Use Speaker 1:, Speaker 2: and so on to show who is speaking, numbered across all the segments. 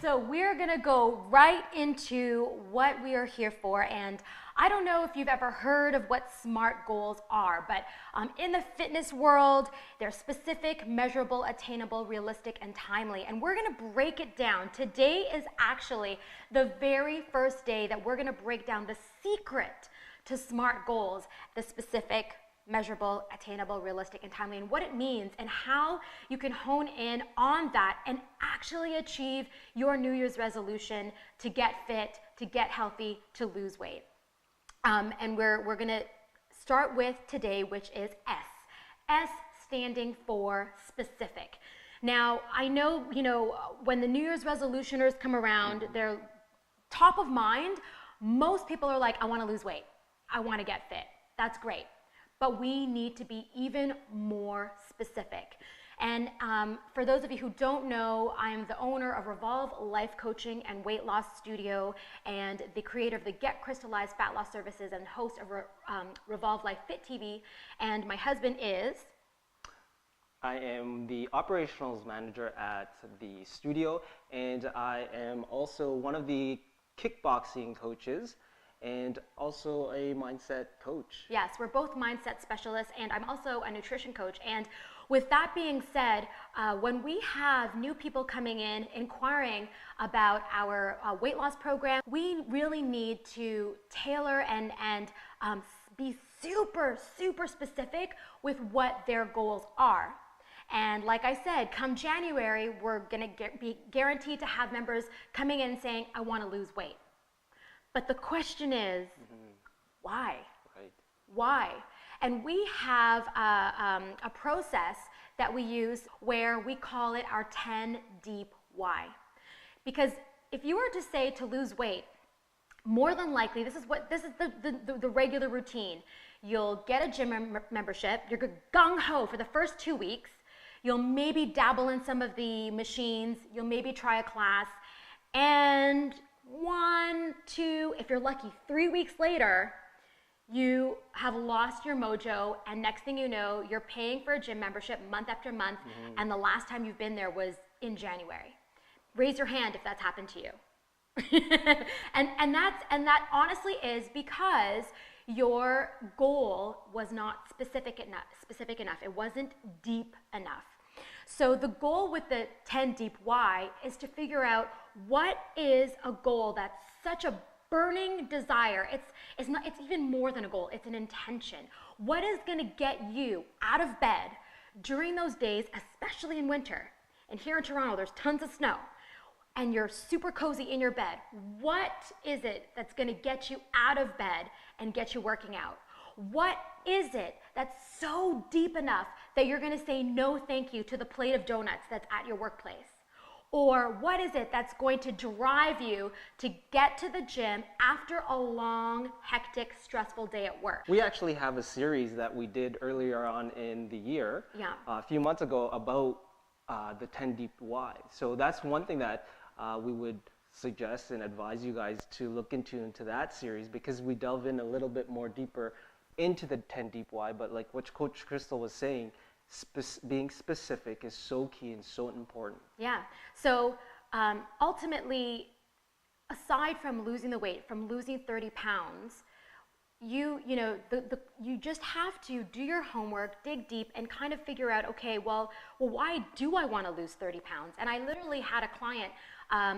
Speaker 1: So we're gonna go right into what we are here for, and I don't know if you've ever heard of what SMART goals are, but in the fitness world, they're specific, measurable, attainable, realistic, and timely. And we're gonna break it down. Today is actually the very first day that we're gonna break down the secret to SMART goals, the specific, measurable, attainable, realistic, and timely, and what it means and how you can hone in on that and actually achieve your New Year's resolution to get fit, to get healthy, to lose weight. And we're gonna start with today, which is S. S standing for specific. Now, I know, when the New Year's resolutioners come around, they're top of mind. Most people are like, I wanna lose weight. I wanna get fit. That's great. But we need to be even more specific. And for those of you who don't know, I'm the owner of Revolve Life Coaching and Weight Loss Studio and the creator of the Get Crystallized Fat Loss Services and host of Revolve Life Fit Tv. And my husband is?
Speaker 2: I am the operations manager at the studio, and I am also one of the kickboxing coaches and also a mindset coach.
Speaker 1: Yes, we're both mindset specialists, and I'm also a nutrition coach. And with that being said, when we have new people coming in inquiring about our weight loss program, we really need to tailor and be super, super specific with what their goals are. And like I said, come January, we're gonna be guaranteed to have members coming in saying, I wanna lose weight. But the question is, why?
Speaker 2: Right.
Speaker 1: Why? And we have a process that we use where we call it our 10 deep why. Because if you were to say to lose weight, more than likely, this is the regular routine. You'll get a gym membership, you're gung-ho for the first 2 weeks, you'll maybe dabble in some of the machines, you'll maybe try a class, and 1, 2, if you're lucky, 3 weeks later, you have lost your mojo, and next thing you know, you're paying for a gym membership month after month, and the last time you've been there was in January. Raise your hand if that's happened to you. and that honestly is because your goal was not specific enough. It wasn't deep enough. So the goal with the 10 deep why is to figure out what is a goal that's such a burning desire. It's even more than a goal, it's an intention. What is gonna get you out of bed during those days, especially in winter? And here in Toronto, there's tons of snow, and you're super cozy in your bed. What is it that's gonna get you out of bed and get you working out? What is it that's so deep enough that you're gonna say no thank you to the plate of donuts that's at your workplace? Or what is it that's going to drive you to get to the gym after a long, hectic, stressful day at work?
Speaker 2: We actually have a series that we did earlier on in the year, a few months ago, about the 10 deep why. So that's one thing that we would suggest and advise you guys to look into that series, because we delve in a little bit more deeper into the 10 deep why. But like what Coach Crystal was saying, being specific is so key and so important.
Speaker 1: Yeah. So ultimately, aside from losing the weight, from losing 30 pounds, you just have to do your homework, dig deep, and kind of figure out, okay, well, why do I want to lose 30 pounds? And I literally had a client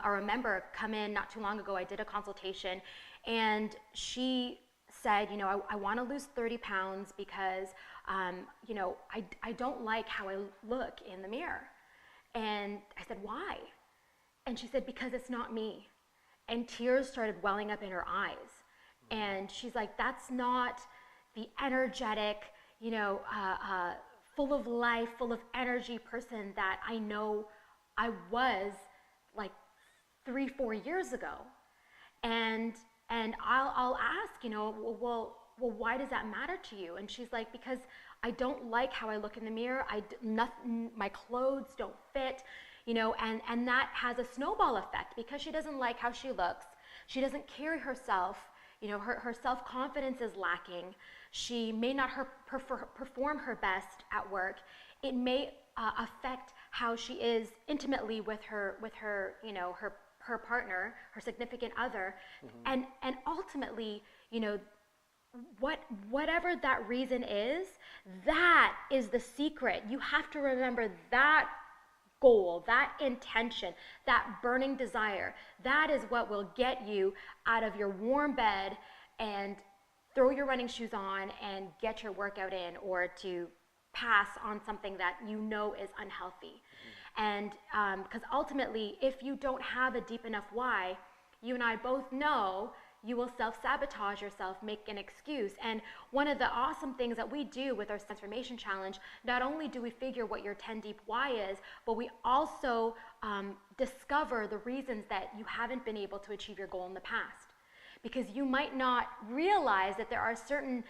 Speaker 1: or a member come in not too long ago. I did a consultation, and she said, I want to lose 30 pounds because, I don't like how I look in the mirror. And I said, why? And she said, because it's not me. And tears started welling up in her eyes. And she's like, that's not the energetic, full of life, full of energy person that I know I was like 3-4 years ago. And I'll ask, well, why does that matter to you? And she's like, because I don't like how I look in the mirror. My clothes don't fit, and that has a snowball effect because she doesn't like how she looks. She doesn't carry herself. Her self-confidence is lacking. She may not perform her best at work. It may affect how she is intimately with her her partner, her significant other, and ultimately, you know, whatever that reason is, that is the secret. You have to remember that goal, that intention, that burning desire. That is what will get you out of your warm bed and throw your running shoes on and get your workout in, or to pass on something that you know is unhealthy. And because ultimately, if you don't have a deep enough why, you and I both know you will self-sabotage yourself, make an excuse. And one of the awesome things that we do with our transformation challenge, not only do we figure what your 10 deep why is, but we also discover the reasons that you haven't been able to achieve your goal in the past. Because you might not realize that there are certain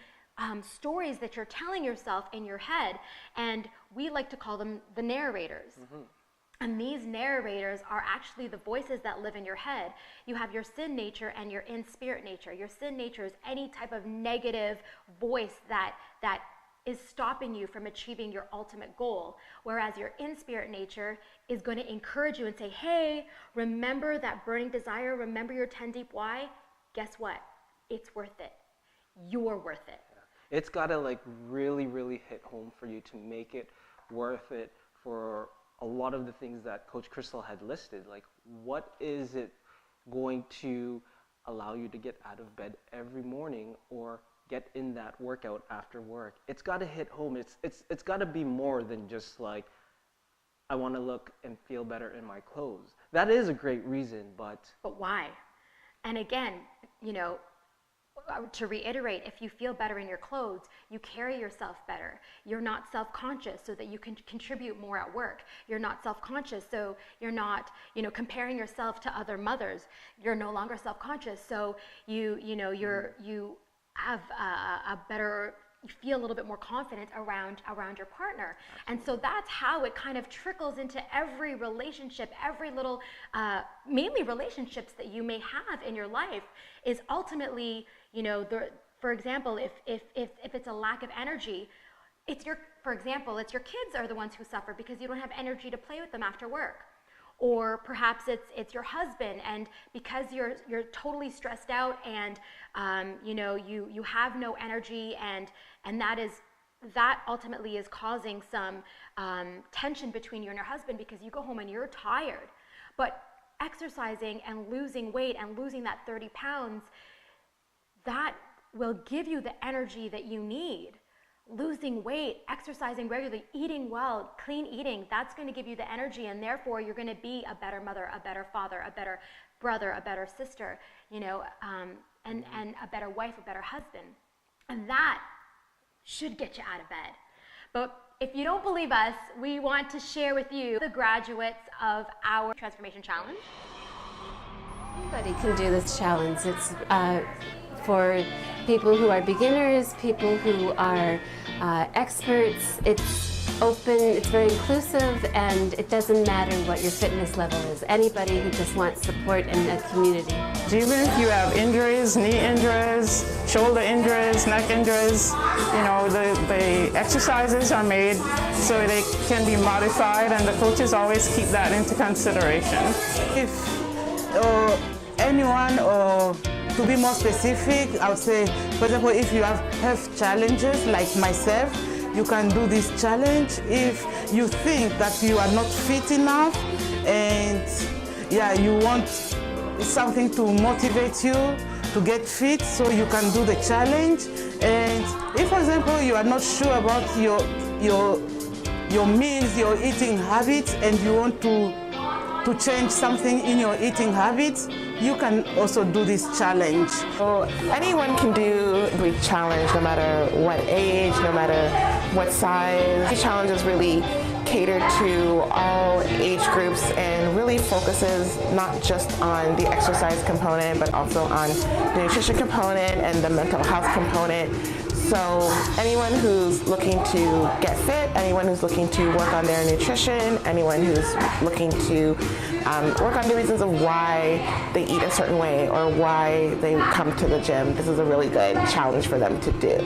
Speaker 1: stories that you're telling yourself in your head, and we like to call them the narrators. And these narrators are actually the voices that live in your head. You have your sin nature and your in-spirit nature. Your sin nature is any type of negative voice that is stopping you from achieving your ultimate goal. Whereas your in-spirit nature is going to encourage you and say, hey, remember that burning desire, remember your 10 deep why? Guess what? It's worth it. You're worth it.
Speaker 2: It's got to like really, really hit home for you to make it worth it for a lot of the things that Coach Crystal had listed. Like, what is it going to allow you to get out of bed every morning or get in that workout after work? It's got to hit home. It's got to be more than just like, I want to look and feel better in my clothes. That is a great reason, but
Speaker 1: why? And again, you know, to reiterate, if you feel better in your clothes, you carry yourself better. You're not self-conscious so that you can contribute more at work. You're not self-conscious so you're not, you know, comparing yourself to other mothers. You're no longer self-conscious, so you have a better, you feel a little bit more confident around your partner. And so that's how it kind of trickles into every relationship, every little, mainly relationships that you may have in your life, is ultimately, you know, for example, if it's a lack of energy, for example, it's your kids are the ones who suffer because you don't have energy to play with them after work. Or perhaps it's your husband, and because you're totally stressed out and you know, you have no energy, and that ultimately is causing some tension between you and your husband, because you go home and you're tired. But exercising and losing weight and losing that 30 pounds, that will give you the energy that you need. Losing weight, exercising regularly, eating well, clean eating, that's going to give you the energy, and therefore you're going to be a better mother, a better father, a better brother, a better sister, you know, and a better wife, a better husband. And that should get you out of bed. But if you don't believe us, we want to share with you the graduates of our Transformation Challenge.
Speaker 3: Anybody can do this challenge. It's for people who are beginners, people who are experts. It's open, it's very inclusive, and it doesn't matter what your fitness level is. Anybody who just wants support in a community.
Speaker 4: Even if you have injuries, knee injuries, shoulder injuries, neck injuries, you know, the exercises are made so they can be modified, and the coaches always keep that into consideration.
Speaker 5: If anyone, or to be more specific, I would say, for example, if you have health challenges like myself, you can do this challenge. If you think that you are not fit enough and you want something to motivate you to get fit, so you can do the challenge. And if, for example, you are not sure about your meals, your eating habits, and you want to change something in your eating habits, you can also do this challenge.
Speaker 6: So anyone can do the challenge, no matter what age, no matter what size. The challenge is really catered to all age groups and really focuses not just on the exercise component, but also on the nutrition component and the mental health component. So anyone who's looking to get fit, anyone who's looking to work on their nutrition, anyone who's looking to work on the reasons of why they eat a certain way or why they come to the gym, this is a really good challenge for them to do.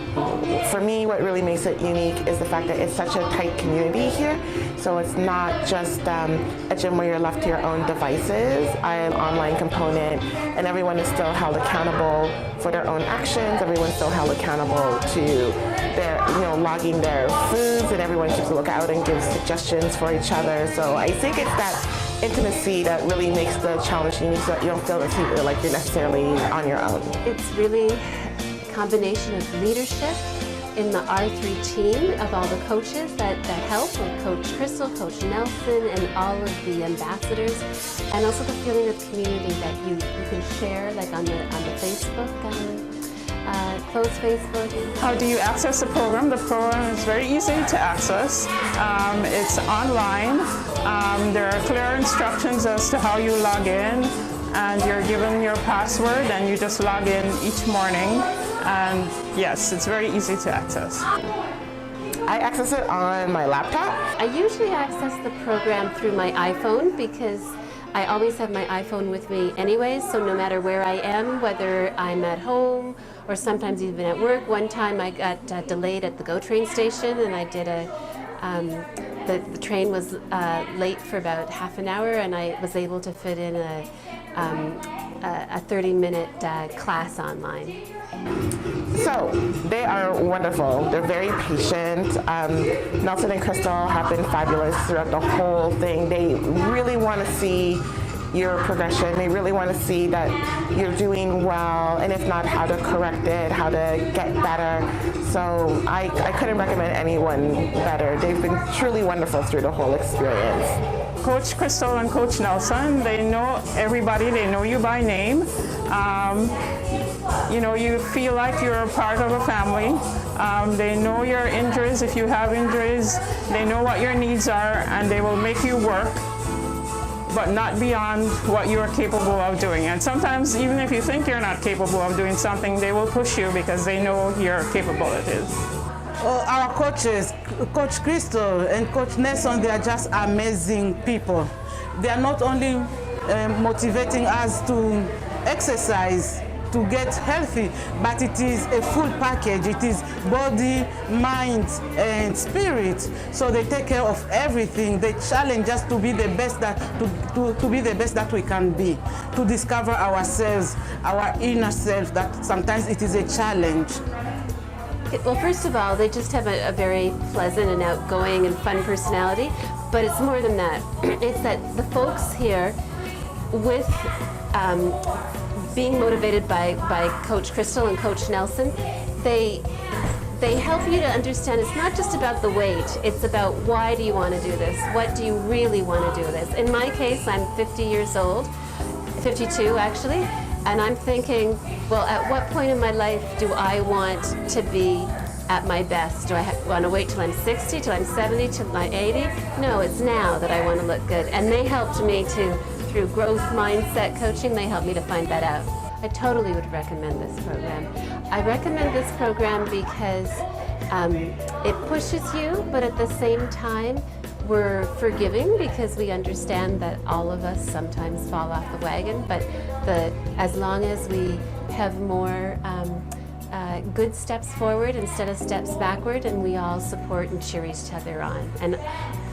Speaker 6: For me, what really makes it unique is the fact that it's such a tight community here. So it's not just a gym where you're left to your own devices. I have an online component, and everyone is still held accountable for their own actions. Everyone's still held accountable to their, logging their foods, and everyone keeps a lookout and gives suggestions for each other. So I think it's that intimacy that really makes the challenge unique, so that you don't feel like you're necessarily on your own.
Speaker 3: It's really a combination of leadership in the R3 team of all the coaches that help, with Coach Crystal, Coach Nelson, and all of the ambassadors, and also the feeling of community that you can share, like on the Facebook, closed Facebook.
Speaker 4: How do you access the program? The program is very easy to access. It's online. There are clear instructions as to how you log in, and you're given your password, and you just log in each morning. And yes, it's very easy to access.
Speaker 6: I access it on my laptop.
Speaker 3: I usually access the program through my iPhone because I always have my iPhone with me anyways, so no matter where I am, whether I'm at home or sometimes even at work. One time I got delayed at the GO train station, and I did the train was late for about half an hour, and I was able to fit in a 30-minute class online.
Speaker 6: So they are wonderful. They're very patient. Nelson and Crystal have been fabulous throughout the whole thing. They really want to see your progression. They really want to see that you're doing well, and if not, how to correct it, how to get better. So I couldn't recommend anyone better. They've been truly wonderful through the whole experience.
Speaker 4: Coach Crystal and Coach Nelson, they know everybody, they know you by name. You feel like you're a part of a family. They know your injuries, if you have injuries. They know what your needs are, and they will make you work, but not beyond what you are capable of doing. And sometimes, even if you think you're not capable of doing something, they will push you because they know your capabilities.
Speaker 5: Our coaches, Coach Crystal and Coach Nelson, they are just amazing people. They are not only motivating us to exercise, to get healthy, but it is a full package. It is body, mind, and spirit. So they take care of everything. They challenge us to be the best to be the best that we can be, to discover ourselves, our inner self. That sometimes it is a challenge.
Speaker 3: Well, first of all, they just have a very pleasant and outgoing and fun personality, but it's more than that. It's that the folks here, with being motivated by Coach Crystal and Coach Nelson, they help you to understand it's not just about the weight, it's about why do you want to do this? What do you really want to do this? In my case, I'm 50 years old, 52 actually, and I'm thinking, well, at what point in my life do I want to be at my best? Do I want to wait till I'm 60, till I'm 70, till I'm 80? No, it's now that I want to look good. And they helped me through growth mindset coaching, they helped me to find that out. I totally would recommend this program. I recommend this program because it pushes you, but at the same time, we're forgiving because we understand that all of us sometimes fall off the wagon, but as long as we have more good steps forward instead of steps backward, and we all support and cheer each other on. And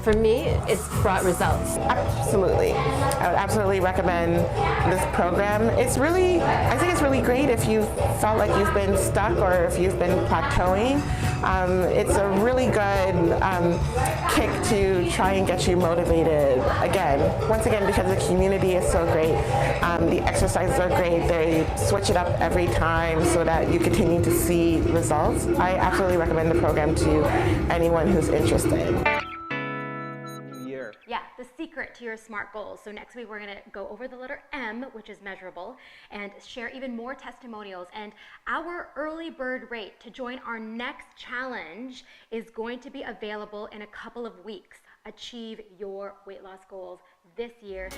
Speaker 3: for me, it's brought results.
Speaker 6: Absolutely. I would absolutely recommend this program. I think it's really great if you felt like you've been stuck or if you've been plateauing. It's a really good kick to try and get you motivated again. Once again, because the community is so great, the exercises are great. They switch it up every time so that you continue to see results. I absolutely recommend the program to anyone who's interested.
Speaker 1: Yeah, the secret to your SMART goals. So next week we're going to go over the letter M, which is measurable, and share even more testimonials. And our early bird rate to join our next challenge is going to be available in a couple of weeks. Achieve your weight loss goals this year.